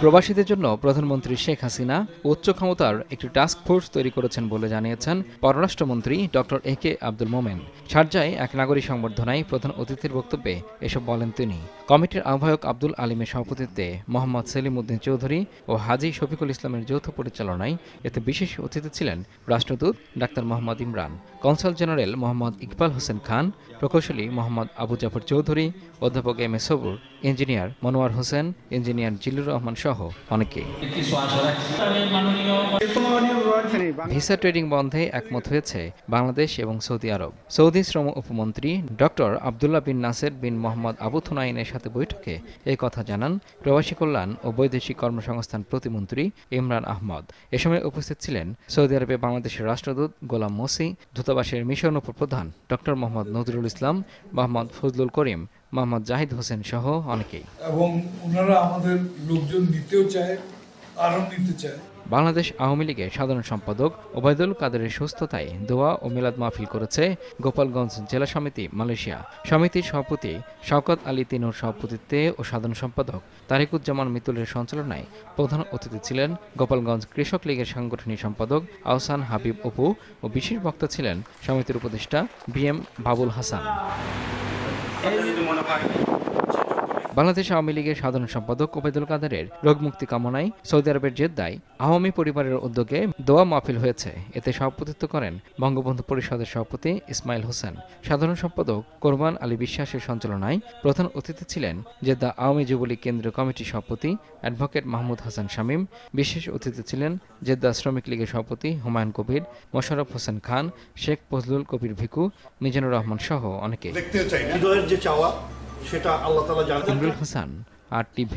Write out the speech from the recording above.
প্রবাসীদের জন্য প্রধানমন্ত্রী শেখ হাসিনা উচ্চ ক্ষমতার একটি টাস্ক ফোর্স তৈরি করেছেন বলে জানিয়েছেন পররাষ্ট্রমন্ত্রী ডক্টর একে আব্দুল মোমেন। শারজায় এক নাগরিক সংবর্ধনায় প্রধান অতিথির বক্তব্যে এসব বলেন তিনি। কমিটির আহ্বায়ক আব্দুল আলিমের সভাপতিত্বে মোহাম্মদ সেলিম উদ্দিন চৌধুরী ও হাজী শফিকুল ইসলামের যৌথ পরিচালনায় এতে বিশেষ অতিথি ছিলেন রাষ্ট্রদূত doctor Mohammad Imran, consul general Mohammad Iqbal Hossain Khan, প্রকৌশলী মোহাম্মদ আবু জাফর চৌধুরী, অধ্যাপক M A Sabur, engineer Monowar Hossain, engineer Zillur Rahman সহ অনেকে। ভিসা ট্রেডিং বন্ধে একমত হয়েছে বাংলাদেশ এবং সৌদি আরব। সৌদি শ্রম উপমন্ত্রী ডক্টর আবদুল্লাহ বিন নাসের বিন মোহাম্মদ আবু থুনাইনের সাথে বৈঠকে এই কথা জানান প্রবাসী কল্যাণ ও বৈদেশিক কর্মসংস্থান প্রতিমন্ত্রী ইমরান আহমদ। এ সময় উপস্থিত ছিলেন সৌদি আরবে বাংলাদেশের রাষ্ট্রদূত গোলাম মোসি, দূতাবাসের মিশন উপপ্রধান ডক্টর মোহাম্মদ নজরুল ইসলাম, মোহাম্মদ ফজলুল করিম, মোহাম্মদ জাহিদ হোসেন সহ অনেকেই। এবং ওনারা আমাদের লোকজন নিতেও চায়, আরও নিতে চায়। বাংলাদেশ আওয়ামী লীগের সাধারণ সম্পাদক ওবায়দুল কাদেরের সুস্থতায় দোয়া ও মিলাদ মাহফিল করেছে গোপালগঞ্জ জেলা সমিতি মালয়েশিয়া। সমিতির সভাপতি শওকত আলী তিনুর সভাপতিত্বে ও সাধারণ সম্পাদক তারিকুজ্জামান মিতুলের সঞ্চালনায় প্রধান অতিথি ছিলেন গোপালগঞ্জ কৃষক লীগের সাংগঠনিক সম্পাদক আহসান হাবিব অপু ও বিশেষ বক্তা ছিলেন সমিতির উপদেষ্টা বিএম বাবুল হাসান। বাংলাদেশ আওয়ামী লীগের সাধারণ সম্পাদক ওবায়দুল কাদেরের রোগমুক্তি কামনায় সৌদি আরবের জেদ্দায় আওয়ামী পরিবারের উদ্যোগে দোয়া মাহফিল হয়েছে। এতে সভাপতিত্ব করেন বঙ্গবন্ধু পরিষদের সভাপতি ইসমাইল হোসেন। সাধারণ সম্পাদক কোরবান আলী বিশ্বাসের সঞ্চালনায় প্রধান অতিথি ছিলেন জেদ্দা আওয়ামী যুবলীগ কেন্দ্রীয় কমিটির সভাপতি অ্যাডভোকেট মাহমুদ হাসান শামীম। বিশেষ অতিথি ছিলেন জেদ্দা শ্রমিক লীগের সভাপতি হুমায়ুন কবির, মোশাররফ হোসেন খান, শেখ ফজলুল কবির ভিকু, মিজানুর রহমান সহ অনেকে। সেটা আল্লাহ তাআলা জানেন। ইমরুল হাসান, RTV।